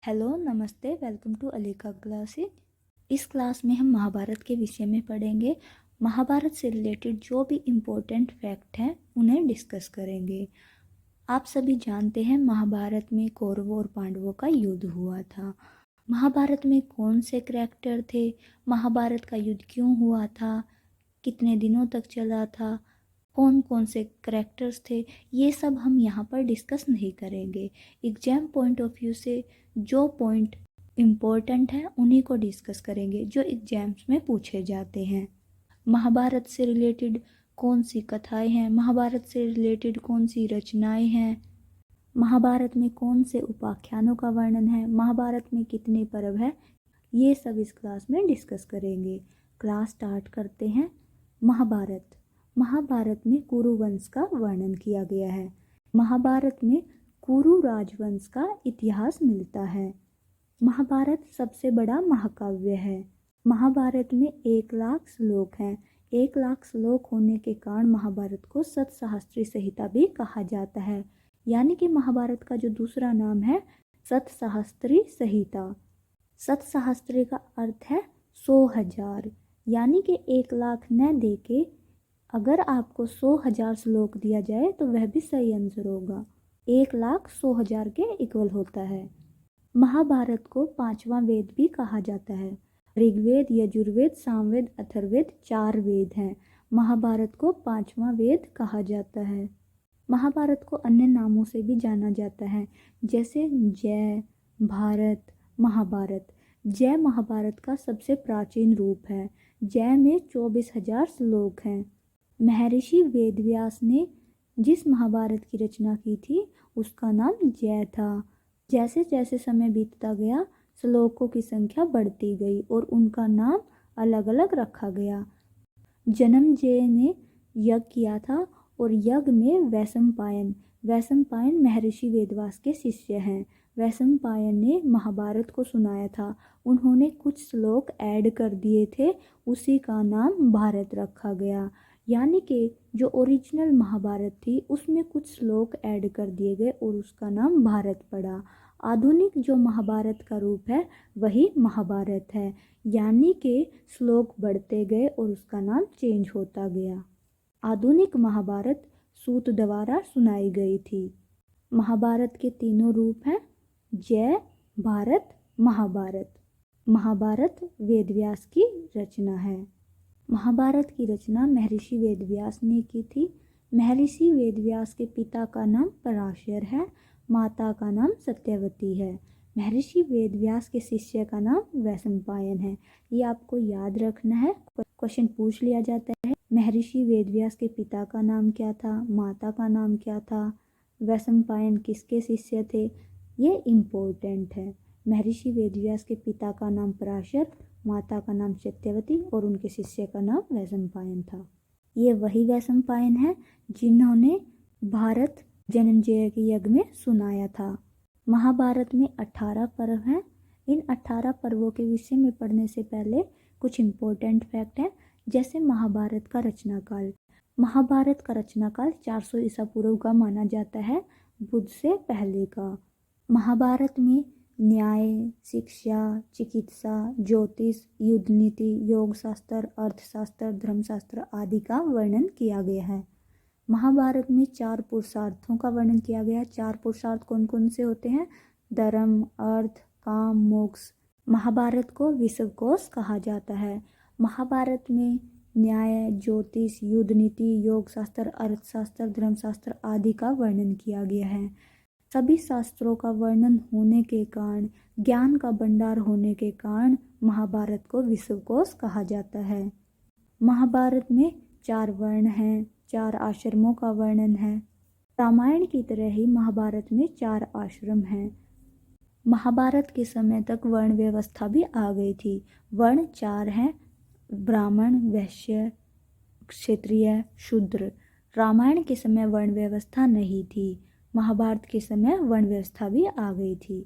Hello, नमस्ते, welcome to अलीका classes. इस class में हम महाभारत के विषय में पढ़ेंगे। महाभारत से रिलेटेड जो भी इम्पोर्टेंट फैक्ट हैं उन्हें डिस्कस करेंगे। आप सभी जानते हैं महाभारत में कौरवों और पांडवों का युद्ध हुआ था। महाभारत में कौन से करैक्टर थे, महाभारत का युद्ध क्यों हुआ था, कितने दिनों तक चला था, कौन कौन से करैक्टर्स थे, ये सब हम यहाँ पर डिस्कस नहीं करेंगे। एग्जाम पॉइंट ऑफ व्यू से जो पॉइंट इम्पोर्टेंट है उन्हीं को डिस्कस करेंगे जो एग्जाम्स में पूछे जाते हैं। महाभारत से रिलेटेड कौन सी कथाएं हैं, महाभारत से रिलेटेड कौन सी रचनाएं हैं, महाभारत में कौन से उपाख्यानों का वर्णन है, महाभारत में कितने पर्व है, ये सब इस क्लास में डिस्कस करेंगे। क्लास स्टार्ट करते हैं। महाभारत में कुरु वंश का वर्णन किया गया है। महाभारत में कुरु राजवंश का इतिहास मिलता है। महाभारत सबसे बड़ा महाकाव्य है। महाभारत में 1,00,000 श्लोक हैं। 1,00,000 श्लोक होने के कारण महाभारत को सतसहस्त्री संहिता भी कहा जाता है, यानी कि महाभारत का जो दूसरा नाम है सतसहस्त्री संहिता। सतसहस्त्री का अर्थ है 100,000, यानी कि 1,00,000 न दे के अगर आपको 100,000 श्लोक दिया जाए तो वह भी सही आंसर होगा। 1,00,000 100,000 के इक्वल होता है। महाभारत को 5वां वेद भी कहा जाता है। ऋग्वेद, यजुर्वेद, सामवेद, अथर्ववेद 4 वेद हैं। महाभारत को 5वां वेद कहा जाता है। महाभारत को अन्य नामों से भी जाना जाता है, जैसे जय, भारत, महाभारत। जय महाभारत का सबसे प्राचीन रूप है। जय में 24,000 श्लोक हैं। महर्षि वेदव्यास ने जिस महाभारत की रचना की थी उसका नाम जय था। जैसे जैसे समय बीतता गया श्लोकों की संख्या बढ़ती गई और उनका नाम अलग अलग रखा गया। जन्मजय ने यज्ञ किया था और यज्ञ में वैशंपायन महर्षि वेदव्यास के शिष्य हैं। वैशंपायन ने महाभारत को सुनाया था। उन्होंने कुछ श्लोक ऐड कर दिए थे, उसी का नाम भारत रखा गया। यानी कि जो ओरिजिनल महाभारत थी उसमें कुछ श्लोक ऐड कर दिए गए और उसका नाम भारत पड़ा। आधुनिक जो महाभारत का रूप है वही महाभारत है, यानी कि श्लोक बढ़ते गए और उसका नाम चेंज होता गया। आधुनिक महाभारत सूत द्वारा सुनाई गई थी। महाभारत के तीनों रूप हैं जय, भारत, महाभारत। महाभारत वेदव्यास की रचना है। महाभारत की रचना महर्षि वेदव्यास ने की थी। महर्षि वेदव्यास के पिता का नाम पराशर है, माता का नाम सत्यवती है। महर्षि वेदव्यास के शिष्य का नाम वैशंपायन है। ये आपको याद रखना है, क्वेश्चन पूछ लिया जाता है। महर्षि वेदव्यास के पिता का नाम क्या था, माता का नाम क्या था, वैशंपायन किसके शिष्य थे, ये इम्पोर्टेंट है। महर्षि वेदव्यास के पिता का नाम पराशर, माता का नाम सत्यवती और उनके शिष्य का नाम वैशंपायन था। ये वही वैशंपायन है जिन्होंने भारत जन्मजय के यज्ञ में सुनाया था। महाभारत में 18 पर्व हैं। इन 18 पर्वों के विषय में पढ़ने से पहले कुछ इम्पोर्टेंट फैक्ट हैं, जैसे महाभारत का रचनाकाल। महाभारत का रचनाकाल 400 ईसा पूर्व का माना जाता है, बुद्ध से पहले का। महाभारत में न्याय, शिक्षा, चिकित्सा, ज्योतिष, युद्ध नीति, योग शास्त्र, अर्थशास्त्र, धर्मशास्त्र आदि का वर्णन किया गया है। महाभारत में 4 पुरुषार्थों का वर्णन किया गया है। 4 पुरुषार्थ कौन कौन से होते हैं? धर्म, अर्थ, काम, मोक्ष। महाभारत को विश्वकोश कहा जाता है। महाभारत में न्याय, ज्योतिष, युद्ध नीति, योग शास्त्र, अर्थशास्त्र, धर्मशास्त्र आदि का वर्णन किया गया है। सभी शास्त्रों का वर्णन होने के कारण, ज्ञान का भंडार होने के कारण महाभारत को विश्वकोश कहा जाता है। महाभारत में 4 वर्ण हैं, 4 आश्रमों का वर्णन है। रामायण की तरह ही महाभारत में 4 आश्रम हैं। महाभारत के समय तक वर्ण व्यवस्था भी आ गई थी। वर्ण 4 हैं, ब्राह्मण, वैश्य, क्षत्रिय, शूद्र। रामायण के समय वर्ण व्यवस्था नहीं थी। महाभारत के समय वर्ण व्यवस्था भी आ गई थी।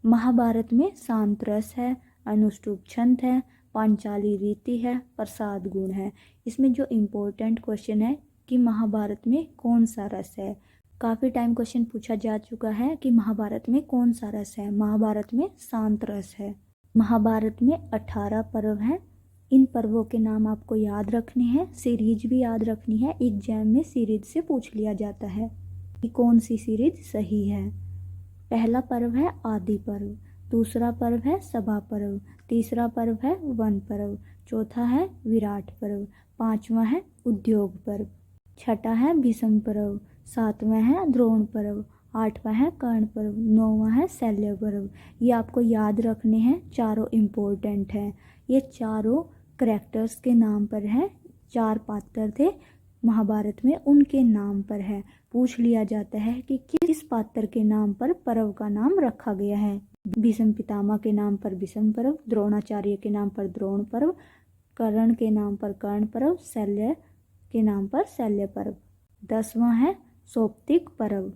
महाभारत में शांत रस है, अनुष्टुप छंद है, पांचाली रीति है, प्रसाद गुण है। इसमें जो इम्पोर्टेंट क्वेश्चन है कि महाभारत में कौन सा रस है, काफ़ी टाइम क्वेश्चन पूछा जा चुका है कि महाभारत में कौन सा रस है। महाभारत में शांत रस है। महाभारत में 18 पर्व हैं। इन पर्वों के नाम आपको याद रखने हैं, सीरीज भी याद रखनी है। एग्जाम में सीरीज से पूछ लिया जाता है कि कौन सी सीरीज सही है। पहला पर्व है आदि पर्व, दूसरा पर्व है सभा पर्व, तीसरा पर्व है वन पर्व, चौथा है विराट पर्व, पांचवा है उद्योग पर्व, छठा है भीष्म पर्व, सातवां है द्रोण पर्व, आठवां है कर्ण पर्व, नौवां है शल्य पर्व। ये आपको याद रखने हैं, चारों इम्पोर्टेंट हैं। ये चारों करेक्टर्स के नाम पर है। 4 पात्र थे महाभारत में, उनके नाम पर है। पूछ लिया जाता है कि किस पात्र के नाम पर पर्व का नाम रखा गया है। भीष्म पितामह के नाम पर भीष्म पर्व, द्रोणाचार्य के नाम पर द्रोण पर्व, कर्ण के नाम पर कर्ण पर्व, शल्य के नाम पर शल्य पर्व। 10वां है सौप्तिक पर्व,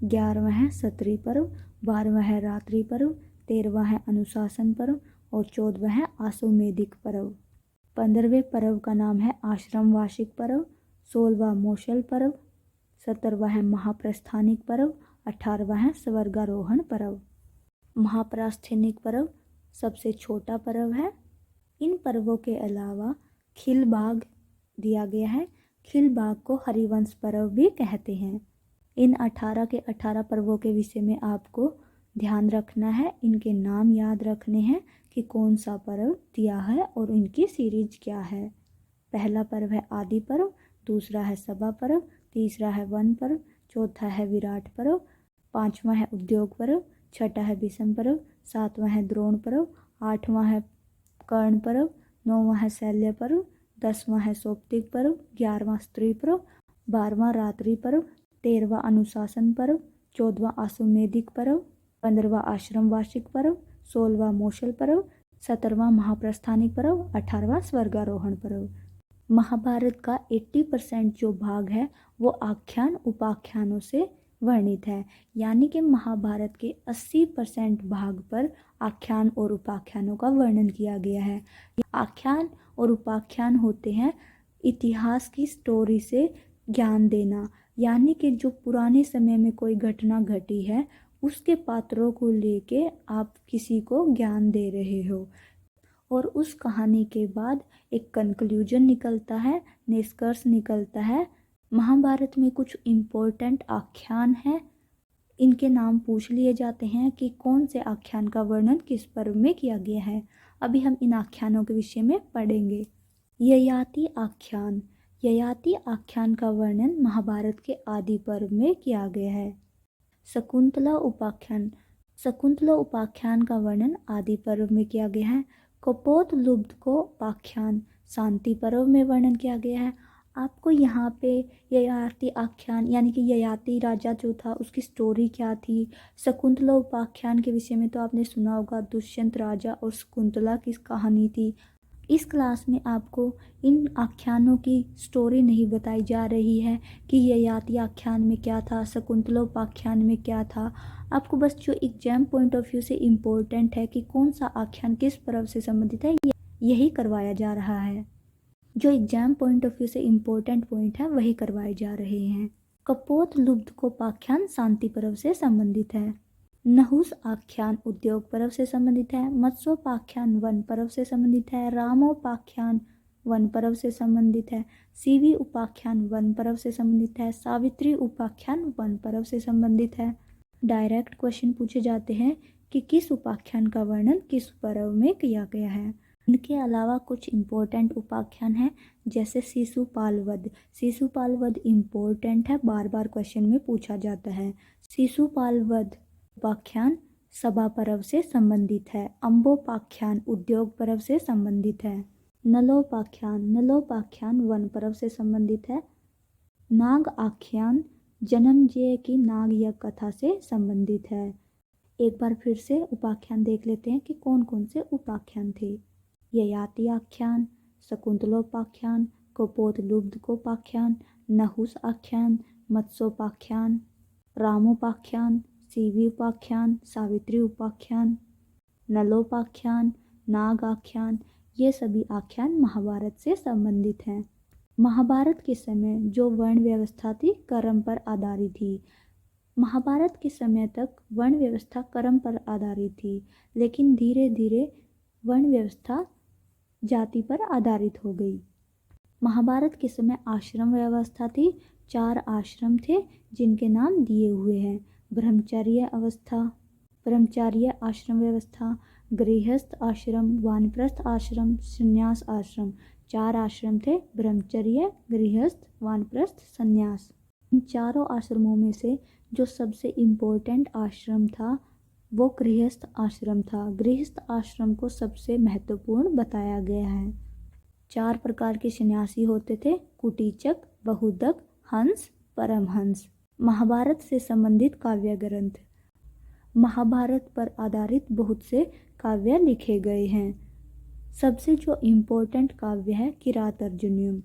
11वां है क्षत्रिय पर्व, 12वां है रात्रि पर्व, 13वां है अनुशासन पर्व और 14वां है आश्वमेधिक पर्व। 15वें पर्व का नाम है आश्रम वार्षिक पर्व, 16वां मौसल पर्व, 17वां है महाप्रस्थानिक पर्व, 18वां है स्वर्गारोहण पर्व। महाप्रस्थानिक पर्व सबसे छोटा पर्व है। इन पर्वों के अलावा खिल भाग दिया गया है। खिल भाग को हरिवंश पर्व भी कहते हैं। इन 18 के 18 पर्वों के विषय में आपको ध्यान रखना है। इनके नाम याद रखने हैं कि कौन सा पर्व दिया है और इनकी सीरीज क्या है। पहला पर्व है आदि पर्व, दूसरा है सभा पर्व, तीसरा है वन पर्व, चौथा है विराट पर्व, पांचवा है उद्योग पर्व, छठा है भीष्म पर्व, सातवां है द्रोण पर्व, आठवां है कर्ण पर्व, नौवां है शल्य पर्व, 10वां है सौप्तिक पर्व, 11वां स्त्री पर्व, 12वां रात्रि पर्व, 13वां अनुशासन पर्व, 14वां आश्वमेधिक पर्व, 15वां आश्रम वार्षिक पर्व, 16वां मौसल पर्व, 17वां महाप्रस्थानिक पर्व, 18वां स्वर्गारोहण पर्व। महाभारत का 80% जो भाग है वो आख्यान उपाख्यानों से वर्णित है। यानी कि महाभारत के 80% भाग पर आख्यान और उपाख्यानों का वर्णन किया गया है। आख्यान और उपाख्यान होते हैं इतिहास की स्टोरी से ज्ञान देना, यानी कि जो पुराने समय में कोई घटना घटी है उसके पात्रों को लेके आप किसी को ज्ञान दे रहे हो और उस कहानी के बाद एक कंक्लूजन निकलता है, निष्कर्ष निकलता है। महाभारत में कुछ इम्पोर्टेंट आख्यान हैं, इनके नाम पूछ लिए जाते हैं कि कौन से आख्यान का वर्णन किस पर्व में किया गया है। अभी हम इन आख्यानों के विषय में पढ़ेंगे। ययाति आख्यान। ययाति आख्यान का वर्णन महाभारत के आदि पर्व में किया गया है। शकुंतला उपाख्यान। शकुंतला उपाख्यान का वर्णन आदि पर्व में किया गया है। कपोत लुब्ध को उपाख्यान शांति पर्व में वर्णन किया गया है। आपको यहाँ पे ययाति आख्यान यानी कि ययाति राजा जो था उसकी स्टोरी क्या थी। शकुंतला उपाख्यान के विषय में तो आपने सुना होगा, दुष्यंत राजा और शकुंतला की कहानी थी। इस क्लास में आपको इन आख्यानों की स्टोरी नहीं बताई जा रही है कि ययाति आख्यान में क्या था, शकुंतला उपाख्यान में क्या था। आपको बस जो एग्जाम पॉइंट ऑफ व्यू से इम्पोर्टेंट है कि कौन सा आख्यान किस पर्व से संबंधित है, यही करवाया जा रहा है। जो एग्जाम पॉइंट ऑफ व्यू से इम्पोर्टेंट पॉइंट है वही करवाए जा रहे हैं। कपोत लुब्ध को उपाख्यान शांति पर्व से संबंधित है। नहुस आख्यान उद्योग पर्व से संबंधित है। मत्स्योपाख्यान वन पर्व से संबंधित है। रामोपाख्यान वन पर्व से संबंधित है। सीवी उपाख्यान वन पर्व से संबंधित है। सावित्री उपाख्यान वन पर्व से संबंधित है। डायरेक्ट क्वेश्चन पूछे जाते हैं कि किस उपाख्यान का वर्णन किस पर्व में किया गया है। इनके अलावा कुछ इम्पोर्टेंट उपाख्यान हैं जैसे शिशुपाल वध। शिशुपाल वध इम्पोर्टेंट है, बार बार क्वेश्चन में पूछा जाता है। शिशुपाल वध उपाख्यान सभा पर्व से संबंधित है। अम्बोपाख्यान उद्योग पर्व से संबंधित है। नलोपाख्यान वन पर्व से संबंधित है। नाग आख्यान जन्मजय की नाग यज्ञ कथा से संबंधित है। एक बार फिर से उपाख्यान देख लेते हैं कि कौन कौन से उपाख्यान थे। ययाति आख्यान, शकुंतलोपाख्यान, कपोत लुब्धकोपाख्यान, नहुस आख्यान, मत्स्योपाख्यान, रामोपाख्यान, सीवी उपाख्यान, सावित्री उपाख्यान, नलोपाख्यान, नाग आख्यान। ये सभी आख्यान महाभारत से संबंधित हैं। महाभारत के समय जो वर्ण व्यवस्था थी कर्म पर आधारित थी। महाभारत के समय तक वर्ण व्यवस्था कर्म पर आधारित थी, लेकिन धीरे धीरे वर्ण व्यवस्था जाति पर आधारित हो गई। महाभारत के समय आश्रम व्यवस्था थी। 4 आश्रम थे जिनके नाम दिए हुए हैं। ब्रह्मचर्य अवस्था, ब्रह्मचर्य आश्रम व्यवस्था, गृहस्थ आश्रम, वानप्रस्थ आश्रम, संन्यास आश्रम। 4 आश्रम थे, ब्रह्मचर्य, गृहस्थ, वानप्रस्थ, संन्यास। इन चारों आश्रमों में से जो सबसे इम्पोर्टेंट आश्रम था वो गृहस्थ आश्रम था। गृहस्थ आश्रम को सबसे महत्वपूर्ण बताया गया है। 4 प्रकार के सन्यासी होते थे, कुटीचक, बहुदक, हंस, परमहंस। महाभारत से संबंधित काव्य ग्रंथ। महाभारत पर आधारित बहुत से काव्य लिखे गए हैं। सबसे जो इम्पोर्टेंट काव्य है किरातार्जुनीयम।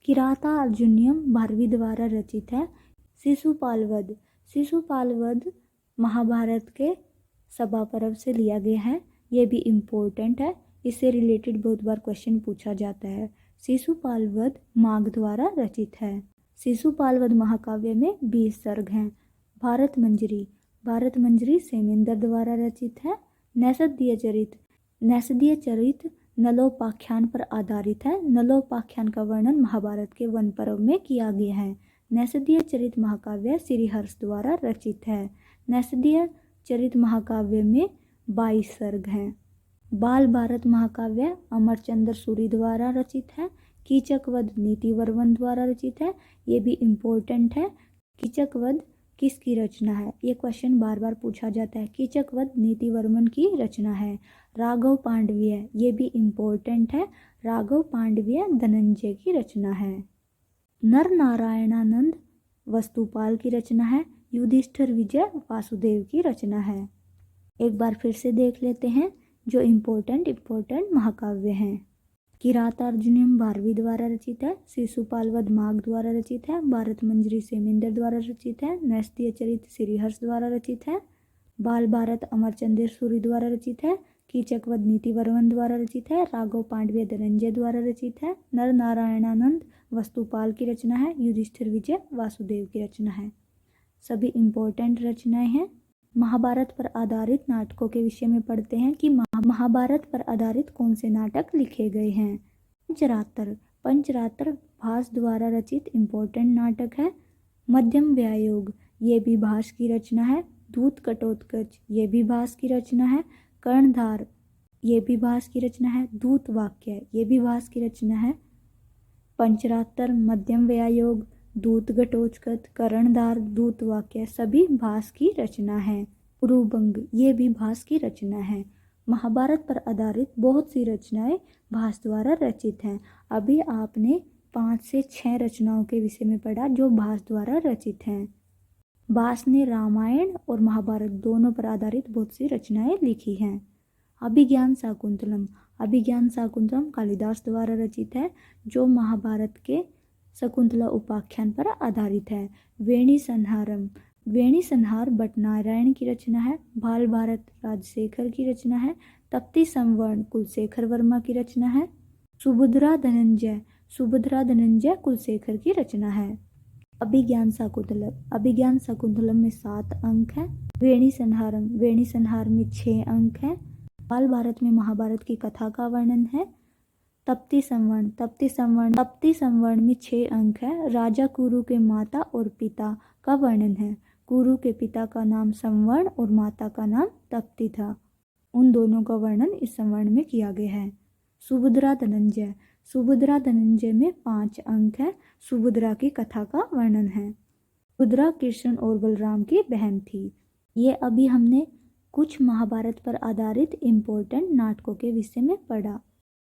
किरातार्जुनीयम भारवी द्वारा रचित है। शिशुपाल वध, शिशुपाल वध महाभारत के सभा पर्व से लिया गया है। ये भी इम्पोर्टेंट है, इससे रिलेटेड बहुत बार क्वेश्चन पूछा जाता है। शिशुपाल वध माघ द्वारा रचित है। शिशुपाल वध महाकाव्य में 20 सर्ग हैं। भारत मंजरी, भारत मंजरी सेमेंदर द्वारा रचित है। नैषधीय चरित, नैषधीय चरित नलोपाख्यान पर आधारित है। नलोपाख्यान का वर्णन महाभारत के वन पर्व में किया गया है। नैषधीय चरित महाकाव्य श्रीहर्ष द्वारा रचित है। नैषधीय चरित महाकाव्य में 22 सर्ग हैं। बाल भारत महाकाव्य अमरचंद्र सूरी द्वारा रचित है। कीचकवध नीतिवर्मन द्वारा रचित है। ये भी इम्पोर्टेंट है। कीचकवध किसकी रचना है? ये क्वेश्चन बार बार पूछा जाता है। कीचकवध नीतिवर्मन की रचना है। राघव पांडवीय, ये भी इम्पोर्टेंट है। राघव पांडवीय धनंजय की रचना है। नर नारायणानंद वस्तुपाल की रचना है। युधिष्ठिर विजय वासुदेव की रचना है। एक बार फिर से देख लेते हैं जो इम्पोर्टेंट महाकाव्य हैं। किरातार्जुनीयम भारवी द्वारा रचित है। शिशुपाल वध माघ द्वारा रचित है। भारत मंजरी सेमेंदर द्वारा रचित है। नैषधीय चरित श्रीहर्ष द्वारा रचित है। बाल भारत अमरचंद्र सूरी द्वारा रचित है। कीचकवध नीतिवर्मन द्वारा रचित है। राघव पांडवीय धनंजय द्वारा रचित है। नर नारायणानंद वस्तुपाल की रचना है। युधिष्ठिर विजय वासुदेव की रचना है। सभी इम्पोर्टेंट रचनाएं हैं। महाभारत पर आधारित नाटकों के विषय में पढ़ते हैं कि महाभारत पर आधारित कौन से नाटक लिखे गए हैं। पंचरात्र, पंचरात्र भास द्वारा रचित इम्पोर्टेंट नाटक है। मध्यम व्यायोग, ये भी भास की रचना है। दूत कटोत्कच, ये भी भास की रचना है। कर्णधार, ये भी भास की रचना है। दूत वाक्य, ये भी भास की रचना है। पंचरात्र, मध्यम व्यायोग, दूत घटोत्कच, कर्णधार, दूत वाक्य सभी भास की रचना है। उरुभंग, ये भी भास की रचना है। महाभारत पर आधारित बहुत सी रचनाएं भास द्वारा रचित हैं। अभी आपने 5 से 6 रचनाओं के विषय में पढ़ा जो भास द्वारा रचित हैं। भास ने रामायण और महाभारत दोनों पर आधारित बहुत सी रचनाएं लिखी हैं। अभिज्ञान शाकुंतलम, अभिज्ञान शाकुंतलम कालिदास द्वारा रचित है जो महाभारत के शकुंतला उपाख्यान पर आधारित है। वेणी संहारम, वेणी संहार भट्टनारायण की रचना है। बाल भारत राजशेखर की रचना है। तप्ती संवर्ण कुलशेखर वर्मा की रचना है। सुभद्रा धनंजय, सुभद्रा धनंजय कुलशेखर की रचना है। अभिज्ञान शाकुंतलम, अभिज्ञान शाकुंतलम में 7 अंक हैं। वेणी संहारम, वेणी संहार में 6 अंक हैं। बाल भारत में महाभारत की कथा का वर्णन है। तप्ती संवर्ण, तप्ती संवर्ण में 6 अंक है। राजा कुरु के माता और पिता का वर्णन है। कुरु के पिता का नाम संवर्ण और माता का नाम तप्ती था। उन दोनों का वर्णन इस संवर्ण में किया गया है। सुभद्रा धनंजय, सुभद्रा धनंजय में 5 अंक है। सुभद्रा की कथा का वर्णन है। सुभद्रा कृष्ण और बलराम की बहन थी। ये अभी हमने कुछ महाभारत पर आधारित इम्पोर्टेंट नाटकों के विषय में पढ़ा।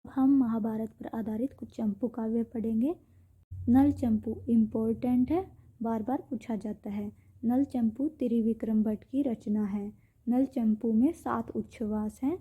हम महाभारत पर आधारित कुछ चंपू काव्य पढ़ेंगे। नल चंपू इम्पोर्टेंट है, बार बार पूछा जाता है। नल चंपू त्रिविक्रम भट्ट की रचना है। नल चंपू में 7 उच्छ्वास हैं।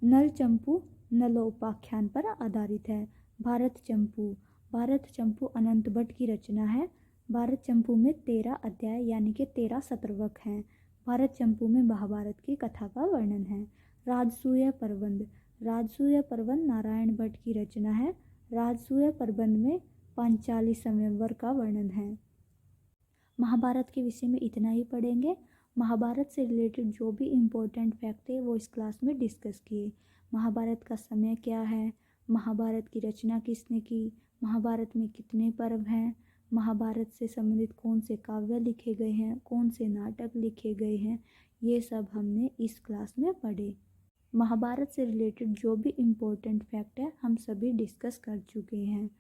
नल चंपू नलोपाख्यान पर आधारित है। भारत चंपू, भारत चंपू अनंत भट्ट की रचना है। भारत चंपू में 13 अध्याय यानी कि 13 शतर्वक हैं। भारत चंपू में महाभारत की कथा का वर्णन है। राजसूय प्रबंध, राजसूय प्रबंध नारायण भट्ट की रचना है। राजसूय प्रबंध में पांचाली स्वयंवर का वर्णन है। महाभारत के विषय में इतना ही पढ़ेंगे। महाभारत से रिलेटेड जो भी इम्पोर्टेंट फैक्ट है वो इस क्लास में डिस्कस किए। महाभारत का समय क्या है, महाभारत की रचना किसने की, महाभारत में कितने पर्व हैं, महाभारत से संबंधित कौन से काव्य लिखे गए हैं, कौन से नाटक लिखे गए हैं, ये सब हमने इस क्लास में पढ़े। महाभारत से रिलेटेड जो भी इम्पोर्टेंट फैक्ट है हम सभी डिस्कस कर चुके हैं।